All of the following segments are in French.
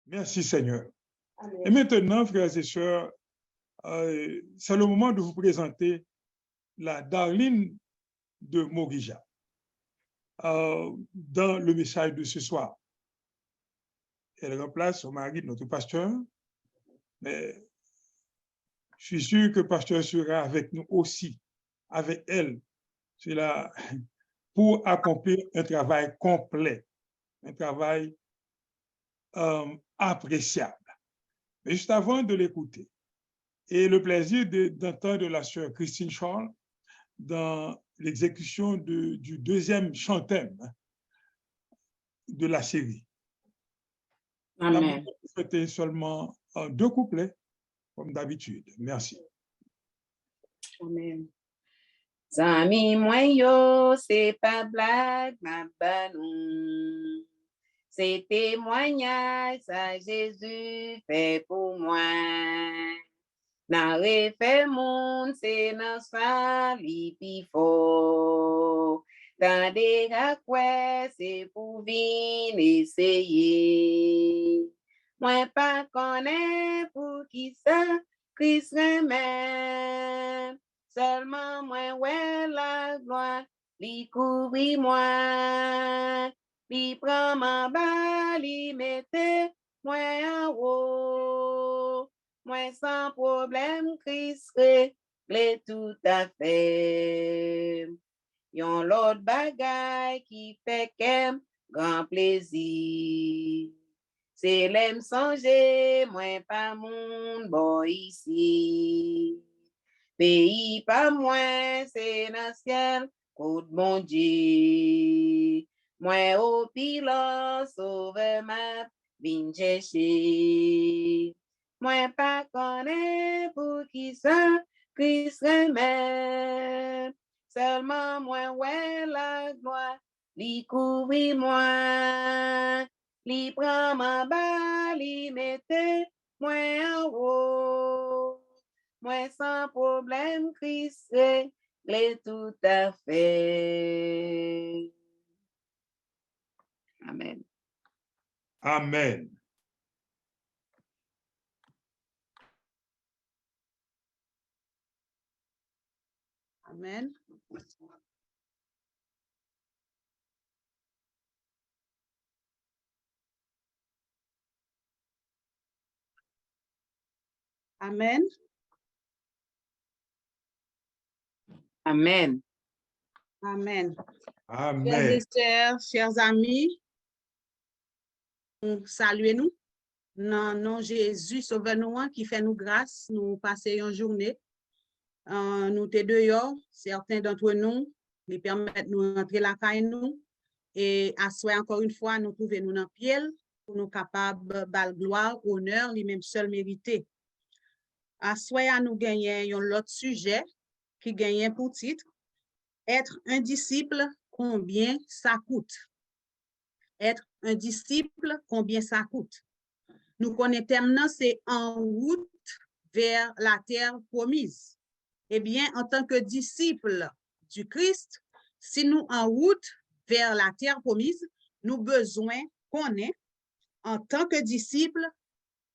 Merci Seigneur. Amen. Et maintenant, frères et sœurs, c'est le moment de vous présenter la Darline de Morija dans le message de ce soir. Elle remplace son mari, notre pasteur, mais je suis sûr que le pasteur sera avec nous aussi, avec elle, cela, pour accomplir un travail complet, un travail appréciable. Mais juste avant de l'écouter, et le plaisir d'entendre la sœur Christine Charles dans l'exécution du deuxième chantème de la série. Amen. C'était seulement 2 couplets, comme d'habitude. Merci. Amen. Zami mwen yo, c'est pas blague, ma banou. C'est témoignage, ça Jésus fait pour moi. Nan refait moun, c'est nan sa li pi fort. Tande kakwe, c'est pour vin essayer. Mwen pa konnen pour qui ça, Christ remède. Seulement mwen wè la gloire, li couvri moi. Li pran man ba, li mette mwen en haut. Mwen sans problème, Christ réglé tout à fait. Yon l'autre bagay qui fait qu'aime grand plaisir. C'est l'aime songer, mwen pa moun bon ici. Pays pas moins, c'est dans ciel, côte mon Dieu. Moi au pilote, sauve ma vin chercher. Moi pas connaît pour qui ça, Christ remède. Seulement moi ouais la gloire, li couvri moi. Li prend ma bas, li mette moi en haut. Moi sans problème, Christ réglé tout à fait. Amen. Amen. Amen. Amen. Amen. Amen. Frères Amen. et sœurs, chers amis, saluez-nous. Non, Jésus, sauve-nous, qui fait nous grâce, nous passer une journée. Nous te dehors, certains d'entre nous, les permettent nous rentrer la caille nous. Et à soi, encore une fois, nous trouvons nous dans pied pour nous capables de gloire, honneur, les mêmes seuls mérités. À soi, nous gagnons l'autre sujet qui gagne pour titre être un disciple, combien ça coûte? Être un disciple, combien ça coûte? Nous connaissons maintenant, c'est en route vers la terre promise. Eh bien, en tant que disciple du Christ, si nous en route vers la terre promise, nous besoin connaître en tant que disciple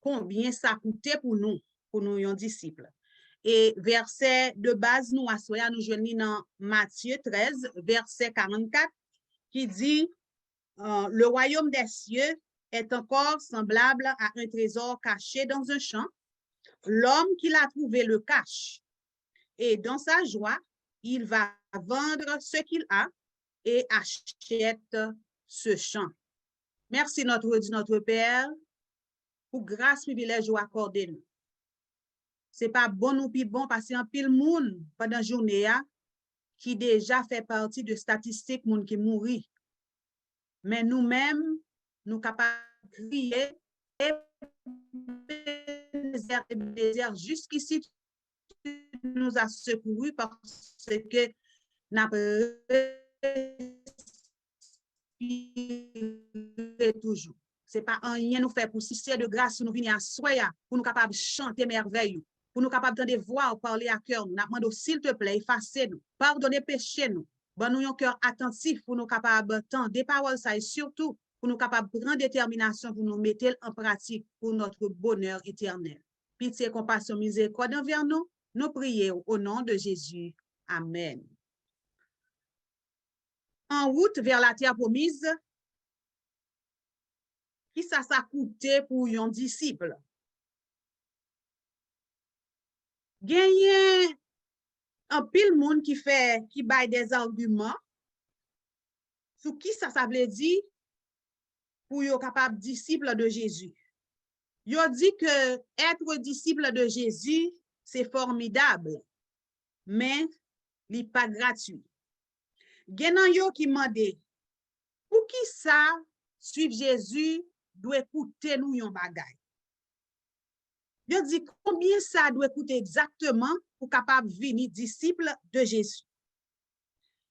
combien ça coûtait pour nous un disciple. Et verset de base, nous assoyons, nous joignons dans Matthieu 13, verset 44, qui dit le royaume des cieux est encore semblable à un trésor caché dans un champ. L'homme qui l'a trouvé le cache. Et dans sa joie, il va vendre ce qu'il a et achète ce champ. Merci notre Père pour grâce privilège ou accordé nous. C'est pas bon ou plus bon parce qu'il y a un pile monde pendant la journée qui déjà fait partie de statistiques monde qui mourit. Mais nous-mêmes, nous capables de crier et désert jusqu'ici tu nous as secouru parce que n'a toujours. C'est pas rien nous fait pour si c'est de grâce nous venir à soya pour nous capables de chanter merveille, pour nous capables de voir parler à cœur nous. N'a demandé s'il te plaît, effacez-nous, pardonnez péché nous. Bon nous un cœur attentif pour nous capables d'entendre des paroles ça et surtout pour nous capables de prendre détermination pour nous mettre en pratique pour notre bonheur éternel. Pitié, compassion, miséricorde envers nous, nous prions au nom de Jésus. Amen. En route vers la terre promise, qui ça coûté pour un disciple? Gagné un pile monde qui baille des arguments sur qui ça veut dire pour être capable disciple de Jésus. Yo dit que être disciple de Jésus, c'est formidable, mais n'est pas gratuit. Genan yo qui mande, pour qui ça suivre Jésus doit coûter nous yon bagay. Yo dit combien ça doit coûter exactement pour capable venir disciple de Jésus.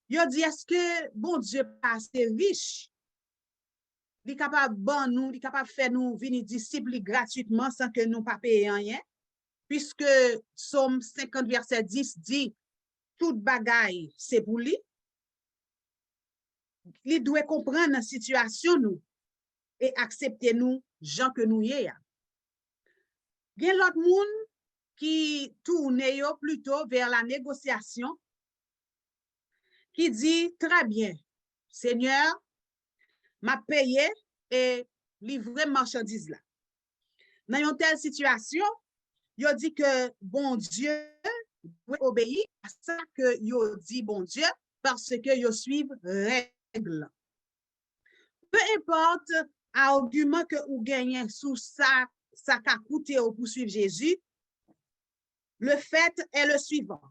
Yo dit est-ce que bon Dieu pas assez riche? Li capable ban nous, li capable faire nous venir disciple gratuitement sans que nous pas payer rien, puisque Somme 50 verset 10 dit toute bagaille c'est pour lui. Li doit comprendre la situation nous et accepter nous gens que nous y a. Gen l'autre monde qui tourne yo plutôt vers la négociation, qui dit très bien, Seigneur, m'a payé et livré marchandise là. Dans une telle situation, yo dit que bon Dieu doit obéir à ça que yo dit bon Dieu parce que yo suivent règles. Peu importe argument que ou gagnez sous ça qu'a coûté au poursuivre Jésus, le fait est le suivant.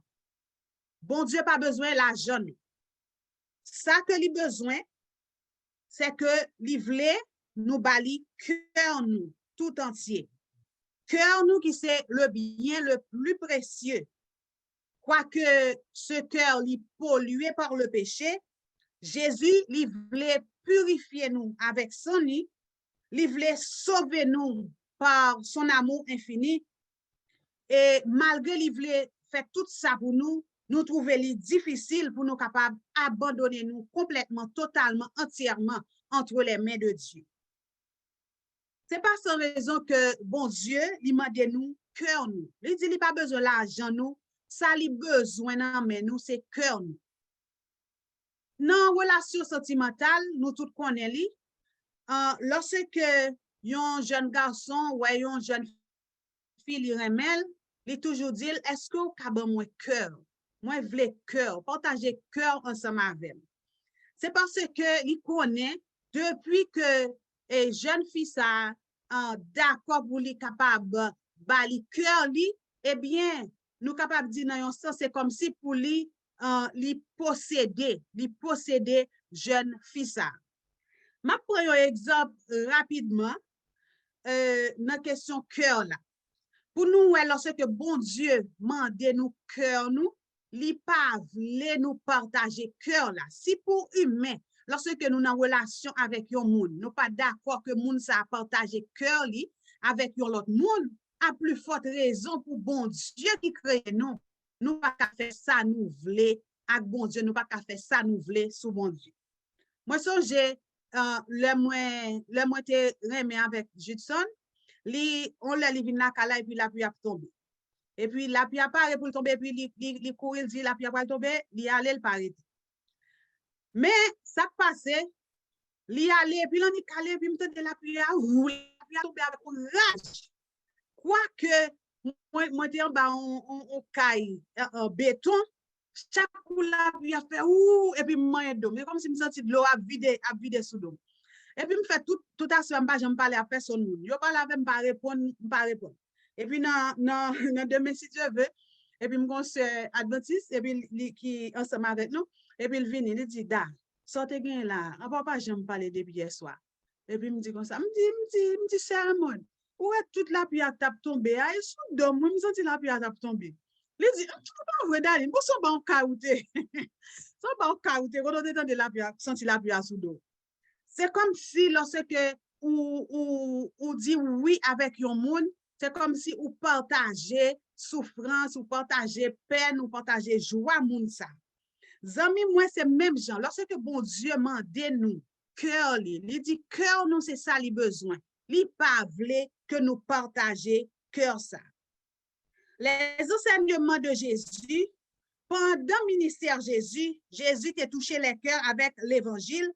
Bon Dieu pas besoin l'argent. Ça que lui besoin, c'est que li vle nous bali cœur nous tout entier. Cœur nous qui c'est le bien le plus précieux. Quoique ce cœur li pollué par le péché, Jésus li vle purifier nous avec son lit, li vle sauver nous par son amour infini. Et malgré li vle fait tout ça pour nous, nous trouvons difficile pour nous capables d'abandonner nous complètement, totalement, entièrement entre les mains de Dieu. C'est pas sans raison que bon Dieu, il m'a dit nous, cœur nous. Il dit, il pas besoin de l'argent nous, ça il besoin dans mais nous, c'est cœur nous. Dans relation sentimentale, nous tous connaissons, lorsque un jeune garçon ou une jeune fille il remel, il toujours dit, est-ce que vous avez mon cœur? Moi, je veux cœur, partager cœur ensemble avec. C'est parce que il connaît depuis que jeune fille ça d'accord pour lui capable bali cœur lui, eh bien nous capable dire dans un sens c'est comme si pour lui lui posséder jeune fille ça. Ma prends un exemple rapidement dans question cœur là. Pour nous lorsque bon Dieu mande nous cœur nous li pas vle nous partager cœur là. Si pour humain, lorsque nous en relation avec un monde, nous pas d'accord que monde ça partager cœur li avec un autre monde, à plus forte raison pour bon Dieu qui crée nous pas qu'à faire ça nous vle avec bon Dieu, nous pas qu'à faire ça nous vle sous bon Dieu. Moi songe le moi te remé avec Judson, on l'a li vinn la kala et puis la pluie a tombé. Et puis la pluie apparaît pour tomber, puis il courir, dit la pluie va tomber, il allait le paraît. Mais ça passait, il allait, puis il calé, puis il la pluie a roulé, la pluie a tombé avec une rage. Quoique, moi, j'étais en bas, on caille, en béton, chaque coup la pluie a fait ouh, et puis moi, mais comme si je me sentais de l'eau à vider sous l'eau. Et puis, je fais tout à ce moment, je ne parle à personne. Je parle avec, je ne pas répondre. Et puis, demain, si Dieu veut, et puis, je suis adventiste, et puis, qui ensemble avec nous, et puis, il vient, il dit, da, sortez bien là, on papa, je me parle depuis hier soir. Et puis, il me dit comme ça, me dit, Sermon, où est toute la pluie à tape tomber? Ah, il sous d'homme, moi, je me sens la pluie à tape tomber. Il dit, tu ne peux pas vrai d'aller, vous sont pas en caouté. Sont pas en caouté, quand on est dans de la pluie, senti la pluie à sous d'eau. C'est comme si lorsque on dit oui avec un monde, c'est comme si on partageait souffrance, ou partageait peine, ou partageait joie, moun ça. Zami, moi, c'est même genre. Lorsque bon Dieu m'a dit nous, cœur li. Il dit cœur nous c'est ça li besoin. Li pas vle que nous partager cœur ça. Les enseignements de Jésus, pendant le ministère Jésus, Jésus t'a touché les cœurs avec l'évangile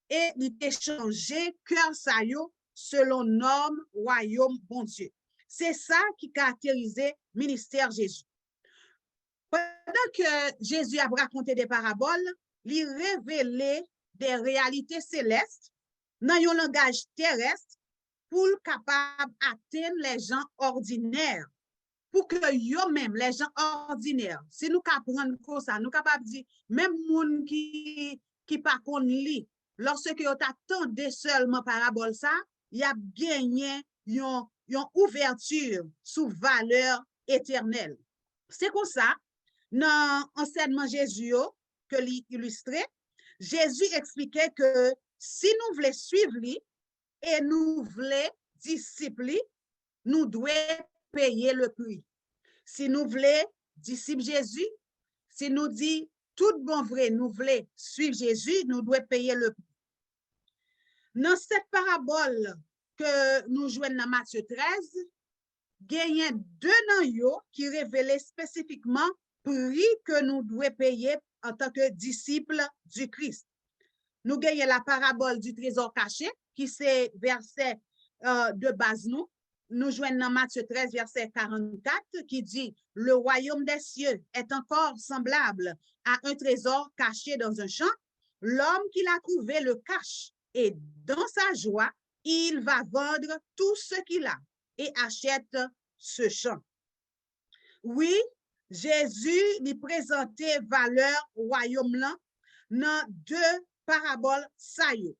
et il t'a changé cœur ça yo selon norme royaume bon Dieu. C'est ça qui caractérisait ministère Jésus. Pendant que Jésus a raconté des paraboles, il révélait des réalités célestes dans un langage terrestre pour capable atteindre les gens ordinaires. Pour que eux-mêmes, les gens ordinaires, si nous apprenons comme ça, nous capables de dire, même moun qui pas qu'on lit, lorsque vous attendez seulement parabole ça, il y a gagné une ouverture sous valeur éternelle. C'est comme ça, dans l'enseignement Jésus que l'illustré, Jésus expliquait que si nous voulons suivre lui et nous voulons discipler, nous devons payer le prix. Si nous voulons discipler Jésus, si nous dit tout bon vrai, nous voulons suivre Jésus, nous devons payer le prix. Dans cette parabole que nous jouons dans Matthieu 13, il y a deux noms qui révèlent spécifiquement le prix que nous devons payer en tant que disciples du Christ. Nous gagnons la parabole du trésor caché, qui c'est verset de base nous. Nous jouons dans Matthieu 13, verset 44, qui dit « Le royaume des cieux est encore semblable à un trésor caché dans un champ. L'homme qui l'a trouvé le cache et dans sa joie, il va vendre tout ce qu'il a et achète ce champ. » Oui, Jésus lui présentait valeur royaume là dans deux paraboles saillantes.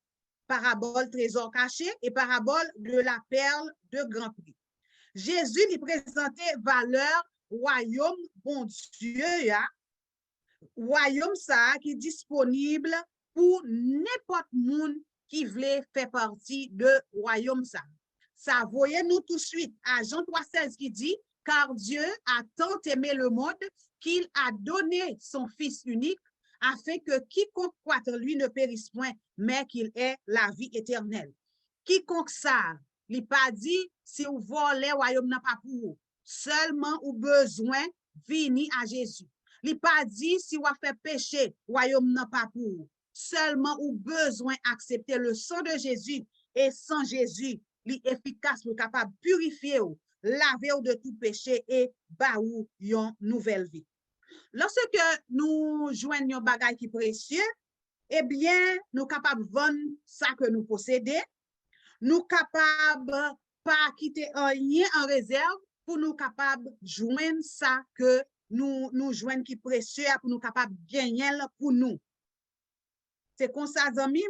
Parabole trésor caché et parabole de la perle de grand prix. Jésus lui présentait valeur royaume bon Dieu, royaume ça qui est disponible pour n'importe monde qui voulait faire partie de royaume ça. Ça voyez nous tout de suite à Jean 3,16 qui dit car Dieu a tant aimé le monde qu'il a donné son Fils unique afin que quiconque croit en lui ne périsse point, mais qu'il ait la vie éternelle. Quiconque ça, il pas dit si vous volez royaume n'a pas pour vous, seulement ou besoin venir à Jésus. Il pas dit si vous fait péché, royaume n'a pas pour vous, seulement ou besoin accepter le sang de Jésus et sans Jésus, il est efficace pour capable purifier ou laver ou de tout péché et ba ou une nouvelle vie. Lorsque nous joignons bagay qui précieux, eh bien, nous capables de vendre ça que nous possédons, nous capables pas quitter rien en réserve pour nous capables de joindre ça que nous joignons qui précieux pour nous capables de gagner pour nous. C'est comme ça, amis.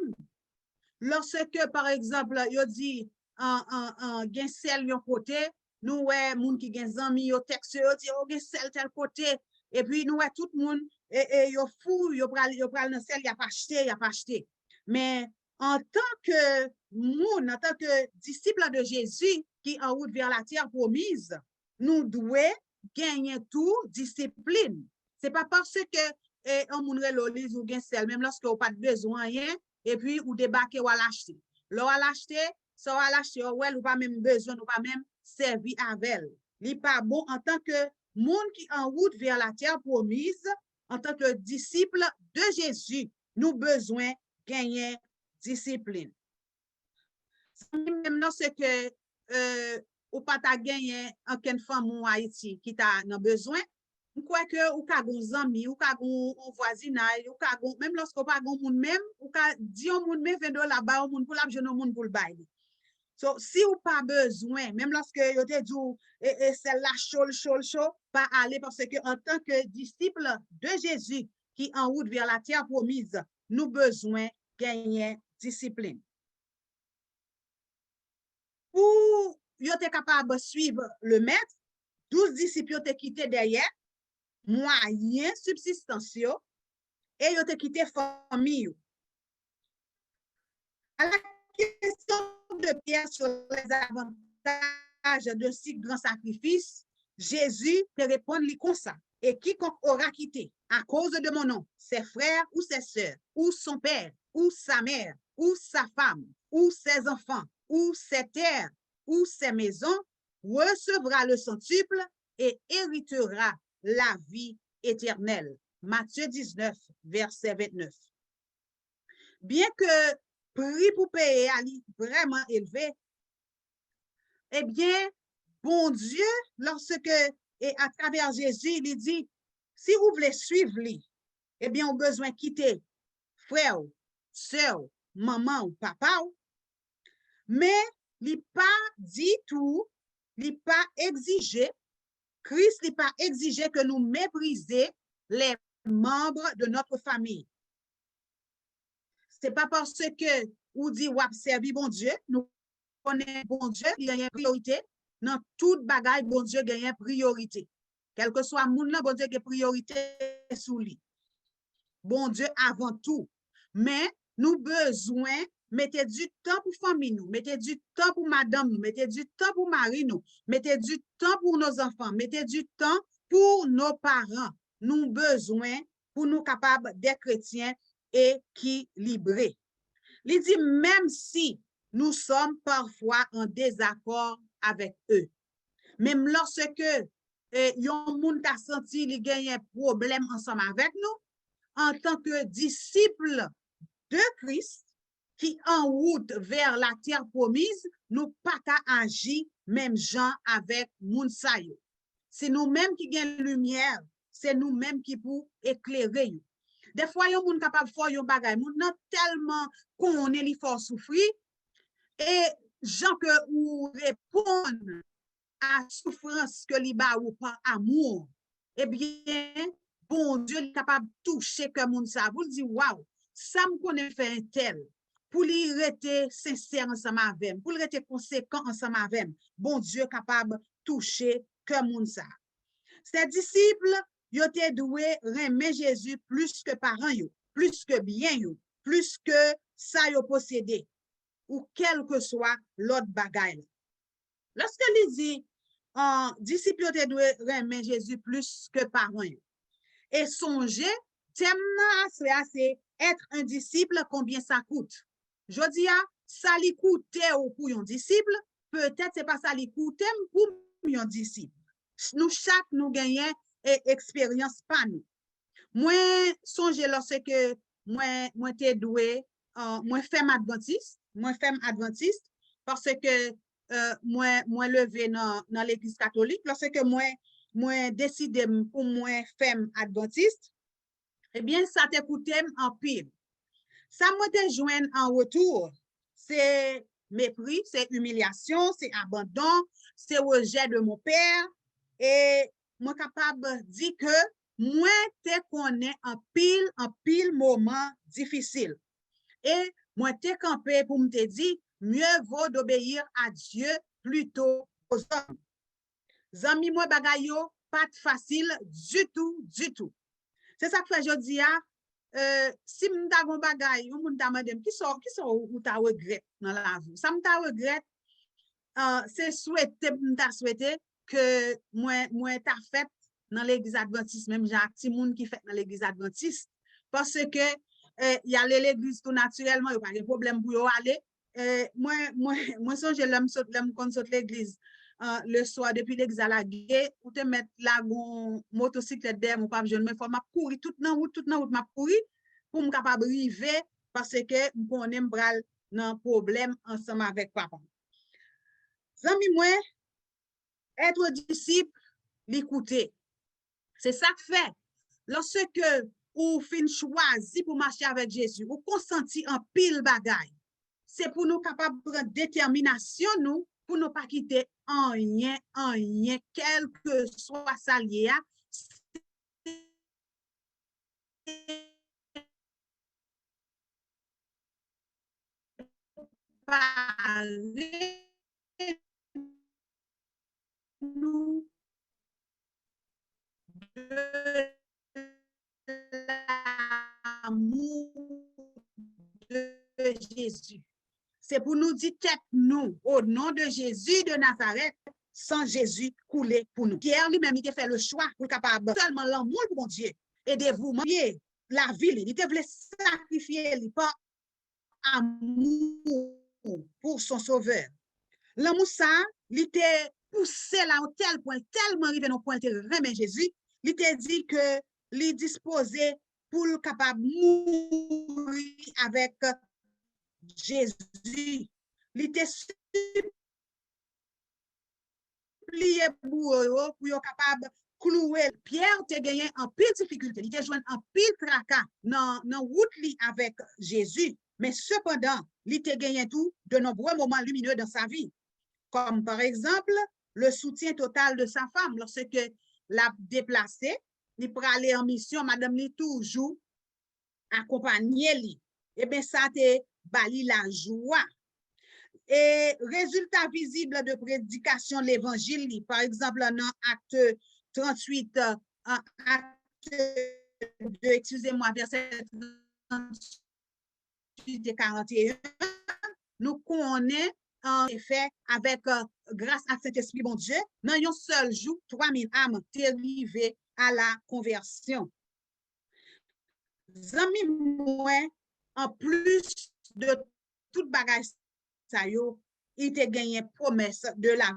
Lorsque, par exemple, yo dit en gen sel yon côté, nous ouais moun qui gen zami yo texte yo dit oh gen sel tel côté et puis nous ouais tout le monde et yo fou yo pral dans sel y a pas acheté. Mais en tant que moun, en tant que disciple de Jésus qui en route vers la terre promise, nous devons gagner tout discipline. C'est pas parce que on moun relise ou gen sel même lorsque ou pas de besoin rien et puis ou débarquer ou à l'acheter. L'on à l'acheter, ça à l'acheter ou pas même besoin ou pas même servi avec elle. Il pas bon en tant que monde qui en route vers la terre promise, en tant que disciple de Jésus, nous besoin gagner discipline. Même non c'est que ou pas ta gagner en quelle femme en Haïti qui t'a besoin, quoi que ou ka gon zami ou ka gon voisinage ou ka gon même lorsqu'on pas gon monde même ou ka di on monde mais $20 ba on monde pour la jeune monde pour le bail. So, si ou pas besoin, même lorsque yo te dit c'est la chaud, pas aller parce que en tant que disciple de Jésus qui en route vers la terre promise, nous besoin gagner discipline. Pour yo te capable de suivre le maître, 12 disciples te quitté derrière, moyen subsistantio et yo te quitté famille. À la question de Pierre sur les avantages de si grand sacrifice, Jésus te répond comme ça. Et quiconque aura quitté à cause de mon nom, ses frères ou ses sœurs, ou son père, ou sa mère, ou sa femme, ou ses enfants, ou ses terres, ou ses maisons, recevra le centuple et héritera la vie éternelle. Matthieu 19, verset 29. Bien que prix pour payer est vraiment élevé, eh bien, bon Dieu, lorsque, et à travers Jésus, il dit, si vous voulez suivre lui, eh bien, on a besoin de quitter frère, soeur, maman ou papa, mais il n'a pas dit tout, il n'a pas exigé, Christ n'a pas exigé que nous méprisions les membres de notre famille. Ce n'est pas parce que vous dit ou servi bon Dieu, nous connaissons bon Dieu, il y a une priorité. Dans toute bagaille, bon Dieu a une priorité. Quel que soit le monde, bon Dieu a une priorité sous lui. Bon Dieu avant tout. Mais nous besoin mettez du temps pour famille nous, mettez du temps pour madame nous, mettez du temps pour mari nous, mettez du temps pour nos enfants, mettez du temps pour nos parents. Nous besoin pour nous capables d'être chrétiens équilibrés. Il dit même si nous sommes parfois en désaccord avec eux, même lorsque yon moun ta senti li gagne problème ensemble avec nous, en tant que disciples de Christ qui en route vers la terre promise, nous pas qu'à agir même gens avec moun sa yo. C'est nous-mêmes qui gagnent lumière, c'est nous-mêmes qui pour éclairer. Des fois, yon moun capable de faire yon bagay, moun nan tellement qu'on est li fort souffrir, et gens que ou répondent à souffrance que li ba ou par amour, eh bien, bon Dieu est capable de toucher que moun sa. Vous dites, waouh, ça me connaît fait un tel. Pour lui rester sincère ensemble avec, pour lui rester conséquent ensemble avec, bon Dieu est capable de toucher que moun sa. Ces disciples, yo te doué remet Jésus plus que parents yo, plus que bien yo, plus que ça yo possédé, ou quel que soit l'autre bagaille. Lorsque il dit, disciples yo te doué remet Jésus plus que parents yo. Et songez, c'est être un disciple, combien ça coûte. Je dis, ça lui coûte pour un disciple, peut-être c'est pas ça lui coûte pour un disciple. Nous, chaque nous gagnons expérience pas nous. Moi, songez lorsque moi t'ai doué, moi femme adventiste, parce que moi levé dans l'église catholique, lorsque moi décidé pour moi femme adventiste, eh bien, ça t'a coûté en pile. Ça m'a te joindre en retour, c'est mépris, c'est humiliation, c'est abandon, c'est rejet de mon père, et moi capable de dire que moi te connais en pile moment difficile. Et moi te campé pour me te dire, mieux vaut d'obéir à Dieu plutôt aux hommes. Zami moi bagayo, pas facile du tout. C'est ça que je dis, si m'ta gon bagay, ou moun ta madem, qui sont ou ta regret dans la vie. Ça m'ta regret, c'est souhaiter que moi ta fait dans l'église adventiste, même j'ai un petit monde qui fait dans l'église adventiste, parce que y a l'église tout naturellement, il n'y a pas de problème pour y aller. Moi songe l'homme qu'on saute l'église le soir depuis l'église à la guerre, ou te mettre la motocyclette derrière mon papa, je me fais ma courir toute dans route m'a courir pour me capable arriver parce que on aime bral dans problème ensemble avec papa. Zami moi être disciple, l'écouter. C'est ça que fait lorsque ou fin choisi pour marcher avec Jésus, ou consenti en pile bagaille. C'est pour nous capables de prendre détermination nous pour ne pas quitter en rien, quel que soit sa lié. Nous de l'amour de Jésus. C'est pour nous dire tête nous, au nom de Jésus de Nazareth, sans Jésus couler pour nous. Pierre lui-même, il a fait le choix pour capable seulement l'amour pour mon Dieu et de vous marier la vie. Il te voulait sacrifier, pas amour pour son sauveur. L'amour ça, il était poussé là au tel point, tellement arrivé au point de remettre Jésus, il était dit que il disposé pour le capable mourir avec Jésus. Il était supplié pour être capable clouer. Pierre te gagné en pile difficulté, il te joint en pile tracas dans route li avec Jésus, mais cependant, il te gagné tout de nombreux moments lumineux dans sa vie, comme par exemple le soutien total de sa femme lorsque l'a déplacé, il pour aller en mission, madame li toujours accompagné li. Et bien ça te bali la joie. Et résultat visible de prédication de l'évangile, par exemple, dans acte 38, acte 2, excusez-moi, verset 38 et 41, nous connaissons en effet avec grâce à cet esprit bon Dieu, dans un seul jour, 3000 âmes sont arrivées à la conversion. Zami moi, en plus de toute bagage ça yo, il te gagné promesse de la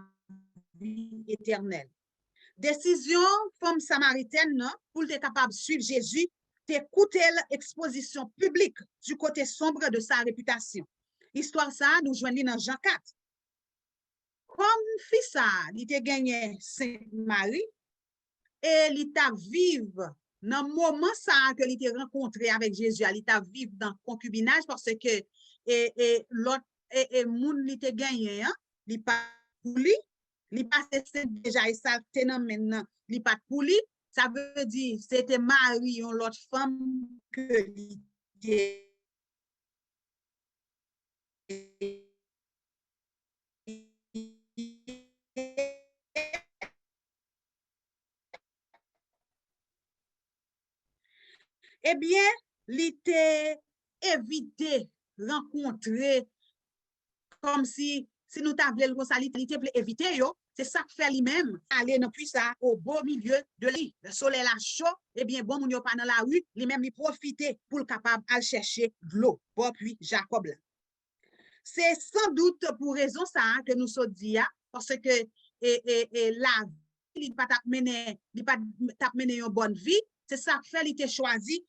vie éternelle. Décision femme samaritaine non, pour être capable de suivre Jésus, te coûté l'exposition publique du côté sombre de sa réputation. Histoire ça, nous joignons dans Jean 4. Comme fils ça, il te gagné Sainte-Marie et il t'a vivre dans le moment ça que il t'a rencontré avec Jésus, il t'a vivre dans le concubinage parce que l'autre et moun li te gagné hein, li pas pour lui, li passé déjà et ça tenan maintenant, li pas pour lui, ça veut dire c'était Marie ou l'autre femme que li eh bien, li te évité rencontrer comme si nous t'avions le ça, il te éviter yo, c'est ça que fait lui-même, aller dans puis ça au beau milieu de lui. Le soleil là chaud, eh bien bon moun yo pas dans la rue, lui-même il profiter pour le capable aller chercher de l'eau. Bon puis Jacob là. C'est sans doute pour raison ça que nous sommes dit parce que la vie il pas mener une bonne vie, c'est ça que fait il te choisi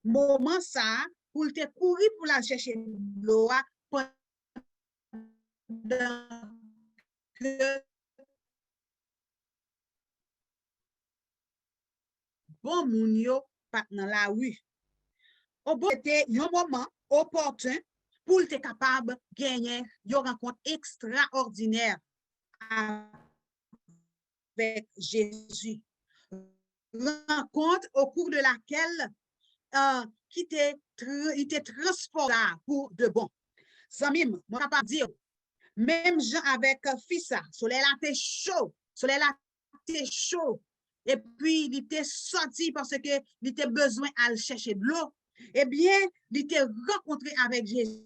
moment ça pour te courir pour la chercher de l'eau que bon moun yo pas dans la rue. Au bon c'était un moment opportun pour être capable de gagner une rencontre extraordinaire avec Jésus. Rencontre au cours de laquelle il était transformé pour de bon. Zamim, moi capable dire même Jean avec fils soleil là était chaud, soleil là était chaud et puis il était sorti parce que il était besoin d'aller chercher de l'eau. Eh bien, il était rencontré avec Jésus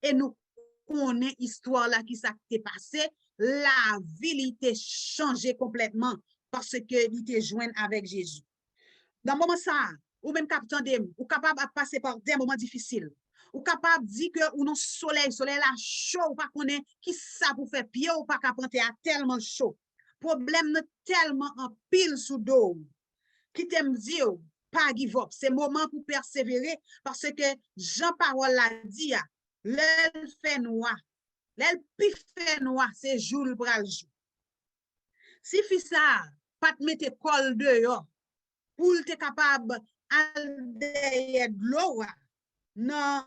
et nous connaissons l'histoire là qui s'est passé. La vie était changée complètement parce que il était joint avec Jésus. Dans le moment ça, ou même capable ou capable de passer par des moments difficiles. Ou capable de dire que ou non soleil là chaud, ou pas connaît qui ça pour faire pied ou pas capable à tellement chaud. Problème tellement en pile sous dos. Qui t'aime dire pas give up, c'est moment pour persévérer parce que Jean Parole l'a dit, l'aile fait noir. L'aile pif fait noir, c'est jour le bras le jour. Si fils ça pas te mettre col dehors pour être capable derrière de l'eau, non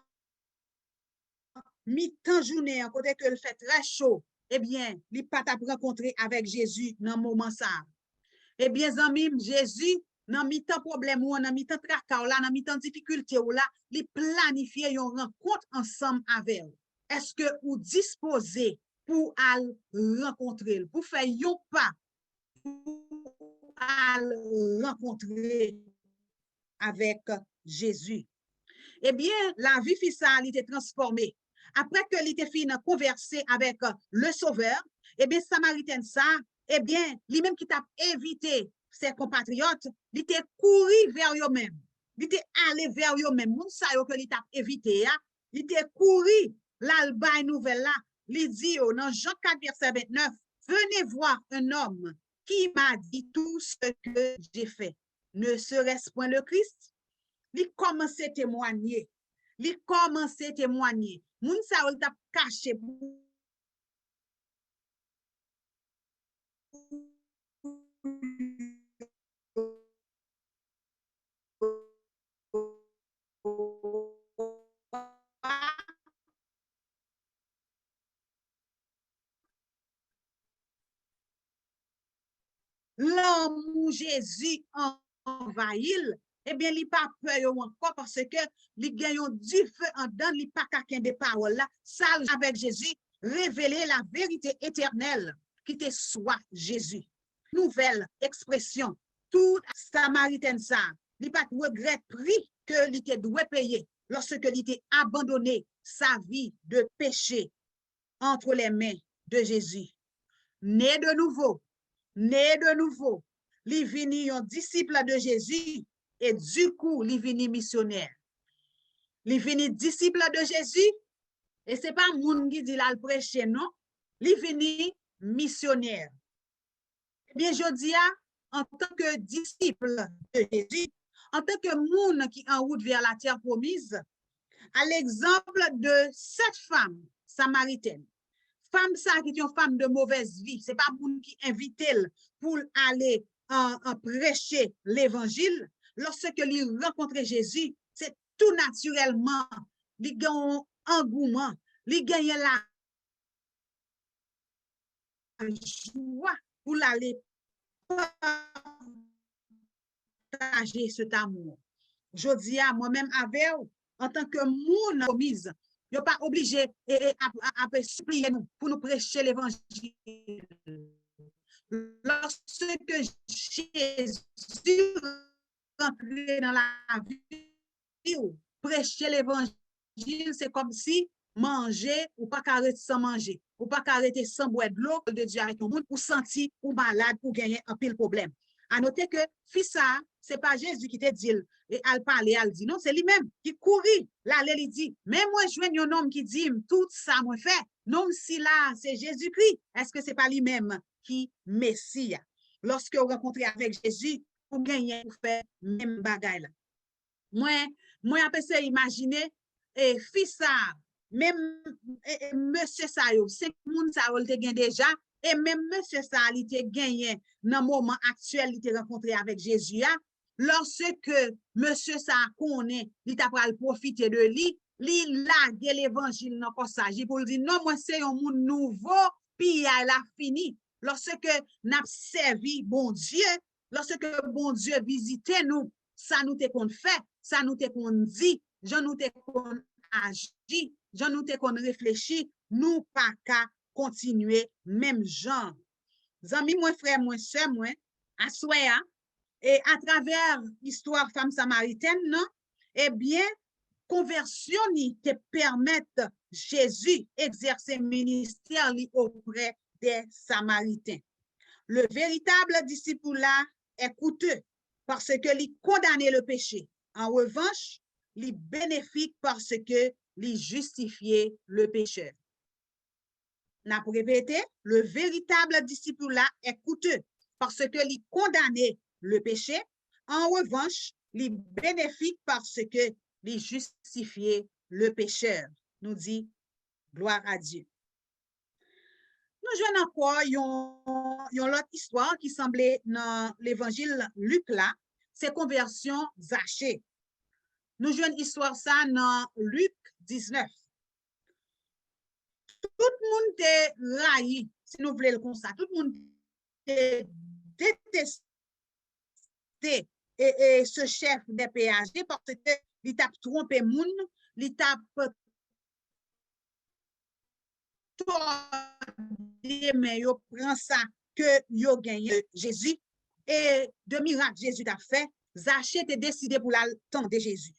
mi-temps journée, en côté que le fait très chaud, eh bien, il pas t'a rencontré avec Jésus dans le moment ça. Eh bien, amis, Jésus, dans mi-temps problème ou dans mi-temps tracas là, dans mi-temps difficulté ou là, il planifie une rencontre ensemble avec vous. Est-ce que vous disposez pour aller rencontrer, pour faire un pas, pour aller rencontrer avec Jésus? Eh bien, la vie fiscale était transformée. Après que l'était fini de converser avec le Sauveur, eh bien, Samaritain ça, eh bien, lui-même qui t'a évité ses compatriotes, il était couru vers eux-mêmes. Il était allé vers eux-mêmes. Moun sa yo que il t'a évité, il était couru, l'alba nouvelle là, il dit dans Jean 4, verset 29, venez voir un homme qui m'a dit tout ce que j'ai fait. Ne serait-ce point le Christ? Il commence à témoigner. Il commence à témoigner. Moun sa ou t'a caché l'amour Jésus envahit, eh bien, il pas peur encore parce que il gagne du feu en dedans, il pas qu'à des paroles là, ça avec Jésus, révéler la vérité éternelle qui te soit Jésus. Nouvelle expression, tout Samaritain ça, il pas regret prix que il te doit payer lorsque il était abandonné sa vie de péché entre les mains de Jésus. Né de nouveau, il vini un disciple de Jésus et du coup, il vini missionnaire. Il vini disciple de Jésus et c'est pas moun qui dit là le prêcher, non. Il vini missionnaire. Eh bien, je dis en tant que disciple de Jésus, en tant que moun qui en route vers la terre promise, à l'exemple de cette femme samaritaine. Femme ça qui est une femme de mauvaise vie, c'est pas moun qui invite elle pour aller en prêcher l'évangile. Lorsque il rencontre Jésus, c'est tout naturellement, il gagne un engouement, il gagne la joie pour aller partager cet amour. Je dis à moi-même avec en tant que moun promise, vous pas obligé à supplier nous pour nous prêcher l'évangile. Lorsque Jésus rentrait dans la vie, prêcher l'évangile, c'est comme si manger ou pas arrêter sans manger, ou pas arrêter sans boire de l'eau de Dieu avec le monde, ou sentir ou malade, ou gagner un pile problème. À noter que fils ça, c'est pas Jésus qui te dit et al parler, al dit non, c'est lui-même qui courit. Là, il dit, mais moi je vois un homme qui dit tout ça moi fait. Non si là c'est Jésus-Christ, est-ce que c'est pas lui-même qui Messie? Lorsque vous rencontrez avec Jésus, vous gagnez pour faire même bagaille là. Moi après ça imaginer et fils ça, même monsieur ça yo, 5 moun ça yo te gen déjà. Et même monsieur ça, il était gagné dans le moment actuel, il était rencontré avec Jésus. Lorsque monsieur ça connaît, il t'a pas profiter de lui, il lague l'évangile dans le passage pour dire non, moi c'est un monde nouveau, puis il a fini. Lorsque n'a servi bon Dieu, lorsque bon Dieu visite nous, ça nous te qu'on fait, ça nous te qu'on dit, j'en nous te qu'on agit, j'en nous te qu'on réfléchit, nous pas qu'à continuer même genre. Zami, moi frère, moi soeur, moi, à soya, et à travers l'histoire femme samaritaine, non, eh bien, conversion te permettre Jésus exercer ministère auprès des Samaritains. Le véritable disciple là est coûteux parce que il condamne le péché. En revanche, il bénéfique parce que il justifie le pécheur. N'a pour répéter, le véritable disciple là est coûteux parce que il condamne le péché. En revanche, il bénéfique parce que il justifie le pécheur. Nous dit gloire à Dieu. Nous jouons encore une autre histoire qui semblait dans l'évangile Luc là, c'est conversion Zachée. Nous jouons une histoire ça dans Luc 19. Tout le monde te raillé, si nous voulons le comme ça. Tout le monde te détesté et ce chef des péagers parce que il t'a trompé moun, il t'a mais yo prend ça que yo gagné Jésus et de miracle Jésus t'a fait. Zachée t'est décidé pour l'attendre Jésus.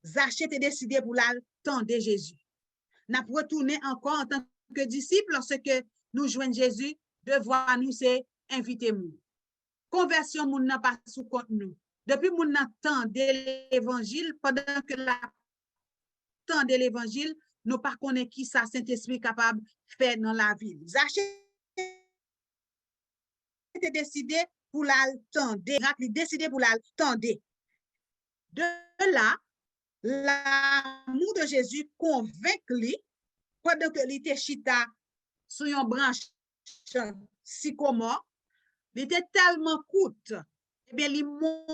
Zachée t'est décidé pour l'attendre Jésus. N'a retourné encore en tant que disciple lorsque nous joignons Jésus, devoir nous c'est inviter nous. Conversion moun n'a pas sous compte nous. Depuis moun attend l'évangile pendant que la tendez l'évangile, nous pas connaît qui ça Saint-Esprit capable faire dans la vie. Zachée était décidé pour l'attendre, décidé pour l'attendre. De là, l'amour de Jésus convainc lui pendant que il était chita sur une branche sycomore, il était tellement coûte, eh bien, il monte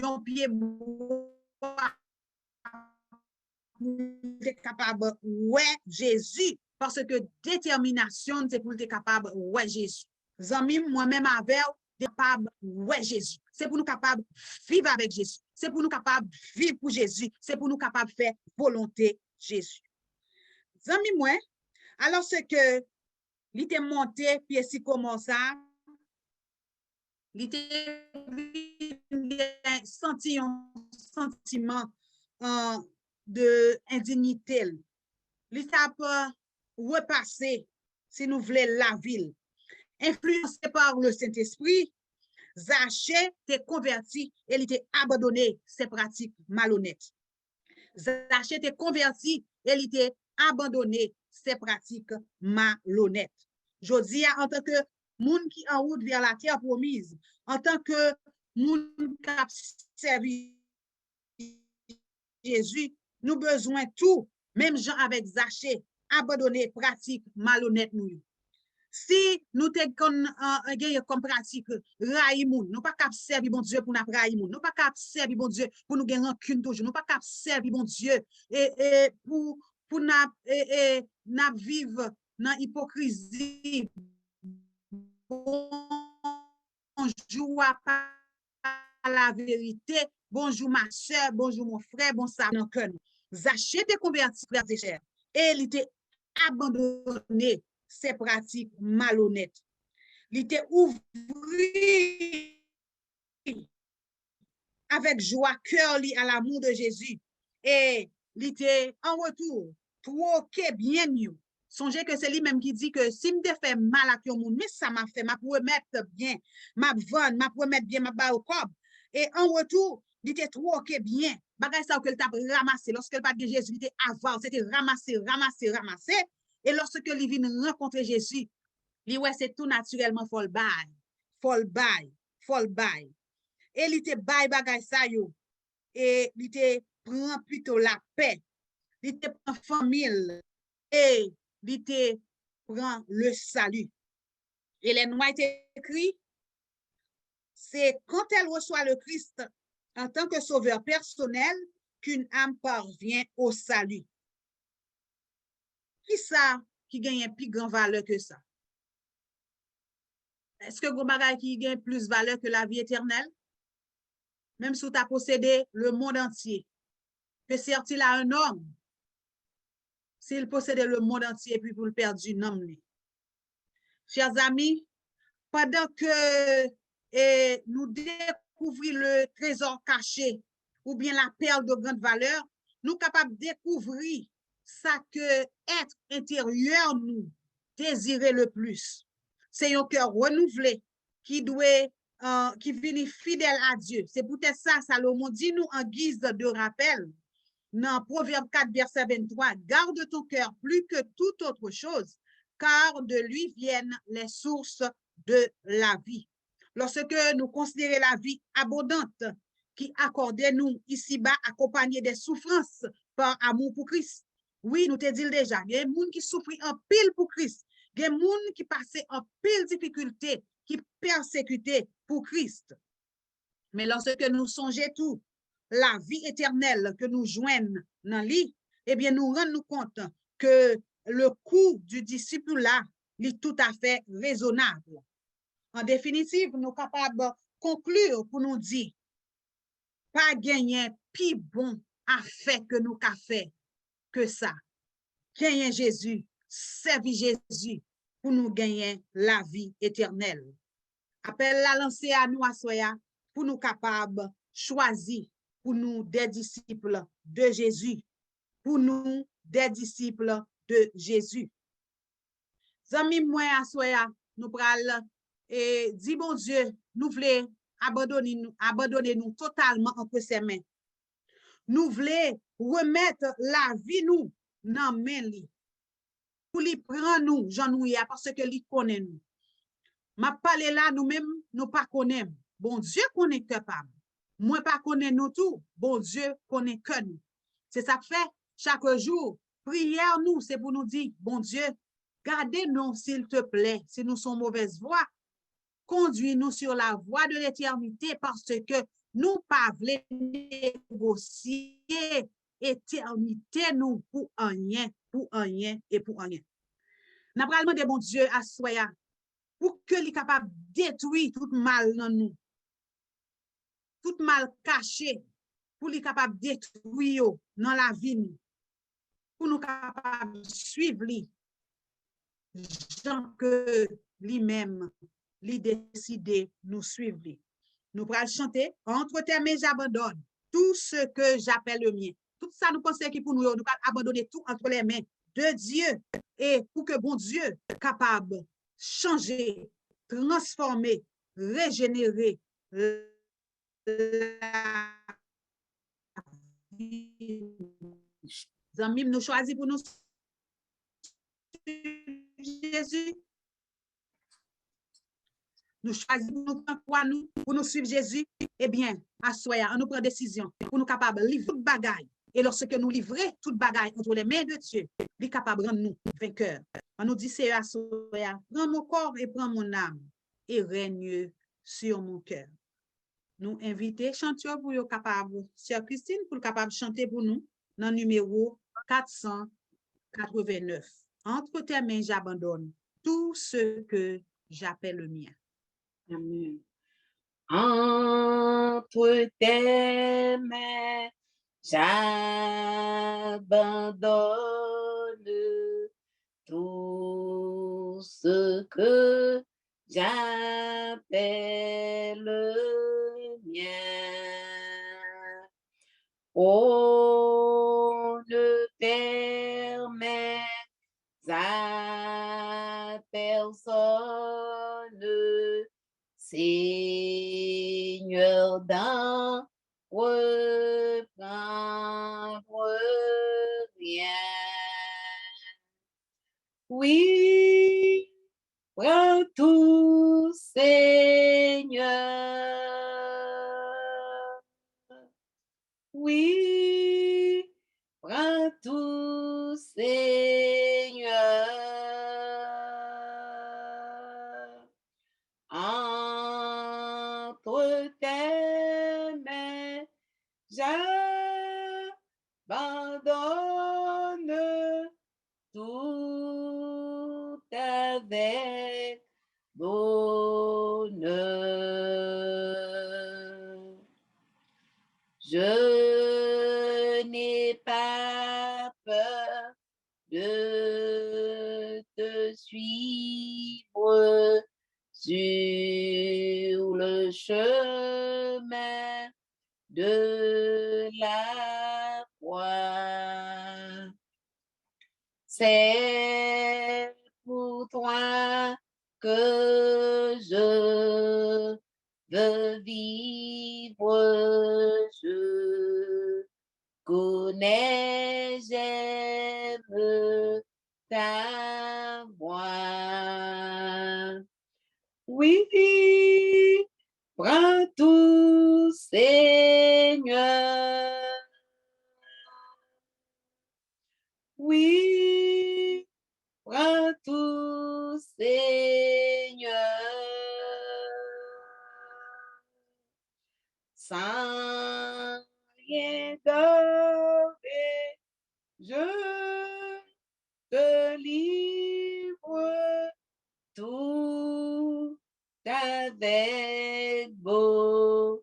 un pied être capable ouais Jésus parce que détermination c'est pour être capable ouais Jésus. Zami moi-même avec capable ouais Jésus. C'est pour nous capable vivre avec Jésus. C'est pour nous capable vivre pour Jésus. C'est pour nous capable faire volonté Jésus. Zami moi alors c'est que il était monté puis si comment ça il était senti un sentiment de indignité. L'État peut repasser si nous voulons la ville. Influencé par le Saint-Esprit, Zachée était converti et il était abandonné ses pratiques malhonnêtes. Zachée était converti et il était abandonné ses pratiques malhonnêtes. Je dis en tant que monde qui en route vers la terre promise, en tant que monde qui a servi Jésus, nous besoin tout, même gens avec Zachée, abandonner pratique malhonnête nous. Si nous avons comme pratique raïmoun, nous pas cap servir bon Dieu pour nous raïmoun, nous pas cap servir bon Dieu pour nous gagner rancune toujours, nous pas cap servir bon Dieu et pour nous vivre dans hypocrisie. Bonjour à la vérité, bonjour ma soeur, bonjour mon frère, bon ça dans cœur. Zachée était converti et il était abandonné ses pratiques malhonnêtes. Il était ouvert avec joie, cœur à l'amour de Jésus. Et il était en retour, troqué bien mieux. Songez que c'est lui-même qui dit que si me fait mal à tout le monde, mais ça m'a fait, m'a remettre bien, m'a vendre, m'a remettre bien, m'a bas au corps. Et en retour, il était troqué bien. Bagay ça qu'elle t'a ramassé. Lorsque le pas de Jésus était avant, c'était ramassé. Et lorsque il vient rencontrer Jésus, il ouais c'est tout naturellement fall by. Et il était bay bagay ça yo. Et il était prend plutôt la paix. Il était prend famille et il était prend le salut. Et les noix étaient écrit, c'est quand elle reçoit le Christ en tant que sauveur personnel qu'une âme parvient au salut. Qui ça qui gagne plus grand valeur que ça? Est-ce que vous bagay qui gagne plus valeur que la vie éternelle? Même si tu as possédé le monde entier, que sert-il à un homme s'il possédait le monde entier puis pour le perdre un homme? Chers amis, pendant que nous découvrons le trésor caché ou bien la perle de grande valeur, nous sommes capables de découvrir ça que être intérieur nous désirer le plus. C'est un cœur renouvelé qui doit qui vient fidèle à Dieu. C'est peut-être ça, Salomon dit nous en guise de rappel dans Proverbe 4, verset 23, garde ton cœur plus que toute autre chose, car de lui viennent les sources de la vie. Lorsque nous considérons la vie abondante qui accordait nous ici-bas, accompagnée des souffrances par amour pour Christ. Oui, nous te disons déjà, il y a des gens qui souffrent en pile pour Christ. Il y a des gens qui passent en pile difficulté, qui persécutent pour Christ. Mais lorsque nous songeons tout, la vie éternelle que nous joignons dans lui, eh bien, nous rendons compte que le coût du disciple là est tout à fait raisonnable. En définitive, nous sommes capables de conclure pour nous dire, pas gagner plus bon à faire que nous avons fait que ça. Gagner Jésus, servir Jésus pour nous gagner la vie éternelle. Appel la lancer à nous à soya pour nous capables choisir pour nous des disciples de Jésus, pour nous des disciples de Jésus. Zami moi à soya nous pral et dit bon Dieu, nous voulons abandonner nous totalement entre ses mains. nous voulons remettre la vie nous dans main li. Pour lui prendre nous, Jean nous y a parce que lui connaît nous. Ma parlé là nous-mêmes, nous pas connaissons. Bon Dieu connaît capable. Moi pas connaît nous tout. Bon Dieu connaît que nous. C'est ça que fait chaque jour. Prière nous, c'est pour nous dire, bon Dieu, gardez-nous s'il te plaît, si nous sommes mauvaise voie. Conduis-nous sur la voie de l'éternité parce que nous pas voulons négocier éternité nous pour rien et pour rien. N'a pas demandé bon Dieu à soya pour que lui capable de détruire tout mal dans nous. Tout mal caché pour lui capable de détruire dans la vie nous. Pour nous capables de suivre lui. Jean que lui-même lui décidé nous suivre. Nous pourrons chanter entre tes mains j'abandonne tout ce que j'appelle le mien. Tout ça nous pensons qui pour nous nous abandonner tout entre les mains de Dieu et pour que bon Dieu capable de changer, transformer, régénérer la vie. Amis, nous choisissons pour nous Jésus. Nous choisissons pour nous suivre Jésus. Eh bien, à soya, on nous prend décision pour nous capables de livrer toute bagaille. Et lorsque nous livrons toute bagaille entre les mains de Dieu, il est capable de rendre nous vainqueurs. On nous dit, c'est à soya, prends mon corps et prends mon âme et règne sur mon cœur. Nous invitons chanteurs pour être capable, Sœur Christine, pour être capable de chanter pour nous dans le numéro 489. Entre tes mains, j'abandonne tout ce que j'appelle le mien. Amen. Entre tes mains, j'abandonne tout ce que j'appelle le mien. Oh, ne permets à personne, Seigneur, d'en reprendre rien. Oui, prends tout, Seigneur. Oui, prends tout, Seigneur. Entre tes mains, j'abandonne tout avec bonheur. Je n'ai pas peur de te suivre sur le chemin de la croix. C'est pour toi que je veux vivre, je connais, j'aime ta voix. Oui, prends tout, Seigneur. Oui, prends tout, Seigneur. Sans rien donner, je te livre tout avec bonheur.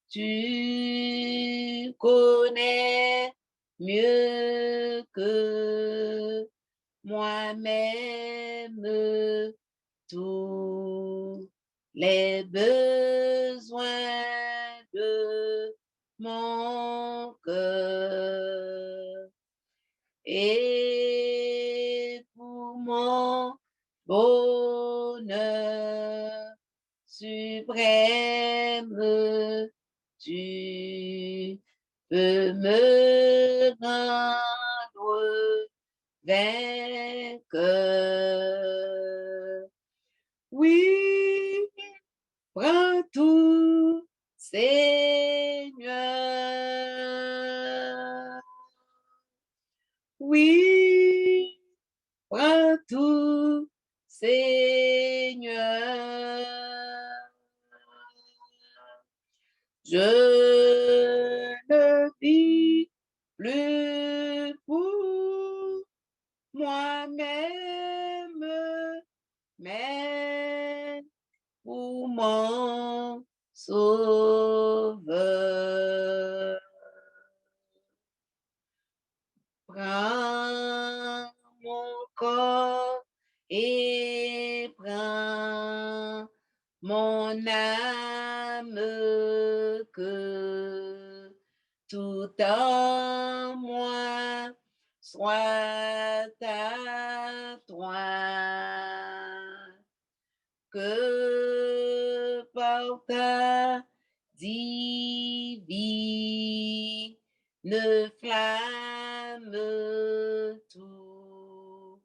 Tu connais mieux que moi-même tous les besoins de mon cœur. Et pour mon bonheur suprême, rendre vainqueur. Oui, prends tout, Seigneur. Oui, prends tout, Seigneur. Je ne vis plus pour moi-même, mais pour mon Sauveur. Prends mon corps et prends mon âme, que tout en moi soit à toi, que par ta divine flamme tout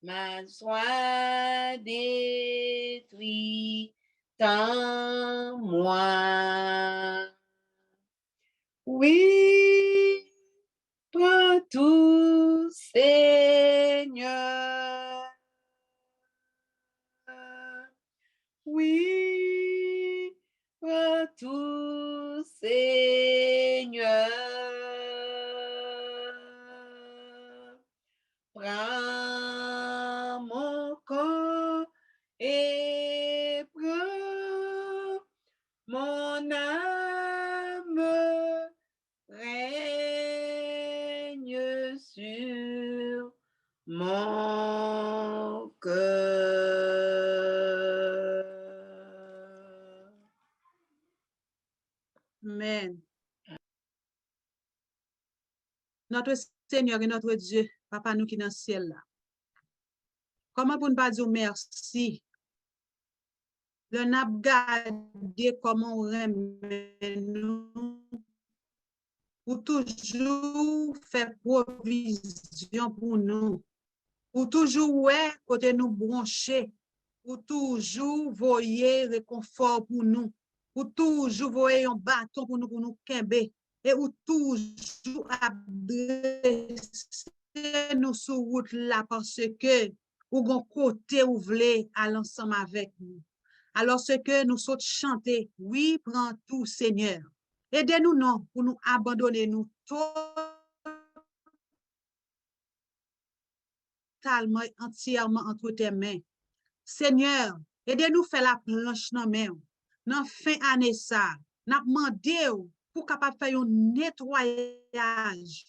mal soit détruit en moi. Oui, prends tout, Seigneur. Oui, prends tout, Seigneur. Prends mon corps et prends mon âme, règne sur mon cœur. Amen. Notre Seigneur et notre Dieu, Papa nous qui dans le ciel là. Comment pour ne pas dire merci? Le n'a gardé comment on remet nous, pour toujours faire provision pour nous, pour toujours ouais côté nous brancher, pour toujours voyer réconfort pour nous, pour toujours voyer un bâton pour nous kembe, et pour toujours adresser nous sur route là parce que ou gon côté ou vle à l'ensemble avec nous. Alors ce que nous sommes chanter, oui, prends tout Seigneur. Aidez-nous non pour nous abandonner nous totalement, entièrement entre tes mains. Seigneur, aidez-nous faire la planche dans main. Dans fin année ça, n'a demandé pour capable faire un nettoyage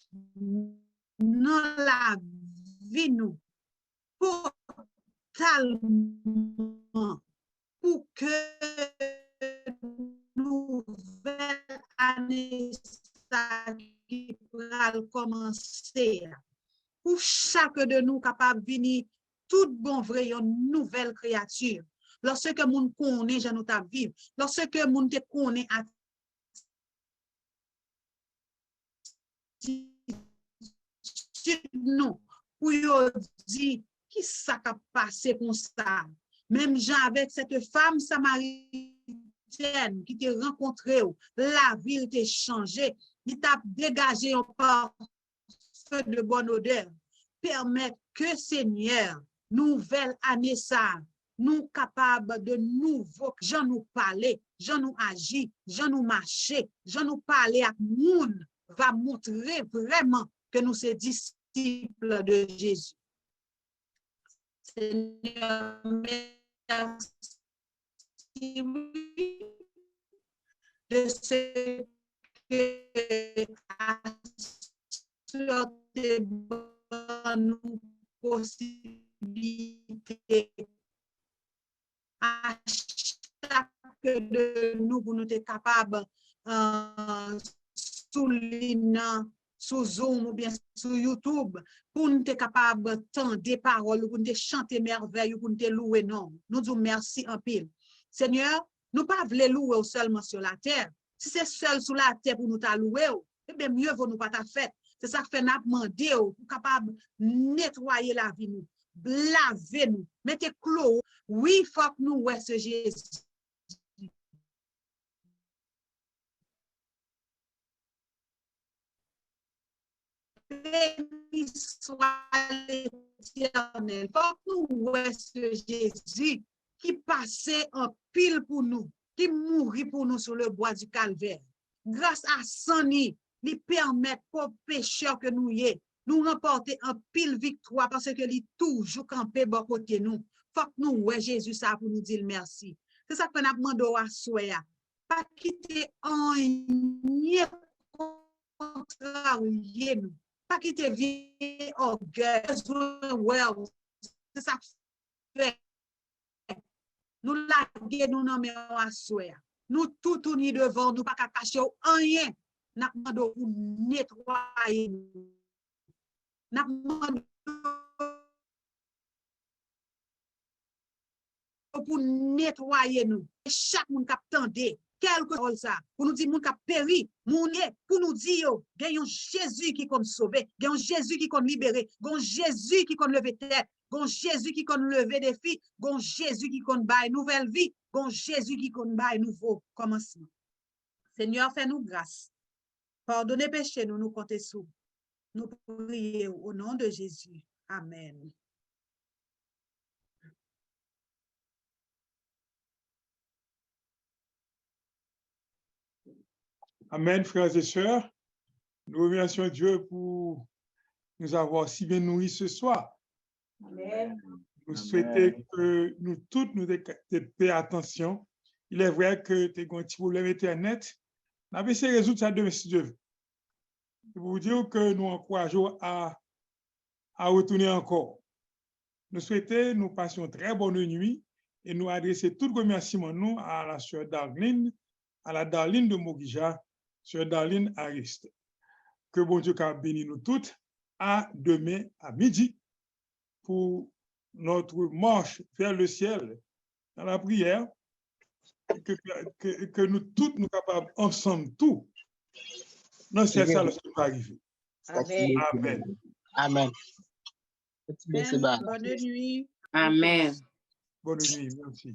dans la vie nous totalement pour que nouvelle année ça qui va commencer. Pour chaque de nous capable de venir tout bon vrai une nouvelle créature. Lorsque moun connaît je nous ta vivre, lorsque moun te connaît à non pour yo dire qui ça a passé comme ça. Même Jean avec cette femme samaritaine qui te rencontré, la ville t'a changé, il t'a dégagé un parfum de bonne odeur. Permettre que Seigneur, nouvelle année ça, nous capables de nouveau, j'en nous parler, j'en nous agir, j'en nous marcher, j'en nous parler à moun, va montrer vraiment que nous sommes disciples de Jésus. Seigneur, merci de ce que tes bonnes possibilités à chaque de nous pour nous être capables sous l'INA, sous Zoom ou bien sur YouTube, pour nous être capables d'entendre des paroles, pour nous chanter merveille, pour nous louer non. Nous disons merci en pile. Seigneur, nous pas voulons louer seulement sur la terre. Si c'est seul sur la terre pour nous louer, eh bien mieux vaut nous pas ta fête. C'est ça que fait n'a demandé pour capable nettoyer la vie nous, laver nous, mettez clos. Oui, faut que nous ouais ce Jésus. Béni soit l'Éternel. Faut que nous ouais ce Jésus qui passait en pile pour nous, qui mourit pour nous sur le bois du calvaire. Grâce à son nid, il permet aux pécheurs que nous y est, nous remporter en pile victoire parce que il toujours campé bon côté nous. Faut que nous ouais Jésus ça pour nous dire merci. C'est ça que nous demandons à soya. Pas quitter en contrarier nous. Pas quitter vie orgueil. C'est ça que fait. Nous laguer nous non mais à soya. Nous tout tourner devant nous pas cacher rien. N'a demandé pour nettoyer nous. N'a demandé pour nettoyer nous. Chaque monde qui attendait quelque chose ça pour nous dire moun qui péri, pour nous dire gagnons Jésus qui compte sauver, gagnons Jésus qui compte libérer, gagnons Jésus qui compte lever tête, gagnons Jésus qui compte lever défi, gagnons Jésus qui compte bailler nouvelle vie, gagnons Jésus qui compte bailler nouveau commencement. Seigneur, fais-nous grâce. Pardonnez péché, nous comptons sous. Nous prions au nom de Jésus. Amen. Amen, frères et sœurs. Nous remercions Dieu pour nous avoir si bien nourris ce soir. Amen. Nous souhaitons que nous toutes nous paix attention. Il est vrai que tu as un petit problème Internet. On va essayer de résoudre ça demain si Dieu veut. Pour vous dire que nous encourageons à retourner encore. Nous souhaitons, nous passions très bonne nuit et nous adresser tout remerciement nous à la sœur Darlene, à la Darlene de Mogija, sœur Darlene Ariste. Que bon Dieu bénisse nous toutes. À demain à midi pour notre marche vers le ciel dans la prière. Que nous toutes nous capables ensemble tout. Non, c'est ça le qui va arriver. Amen. Amen. Amen. Bonne nuit. Amen. Bonne nuit, merci.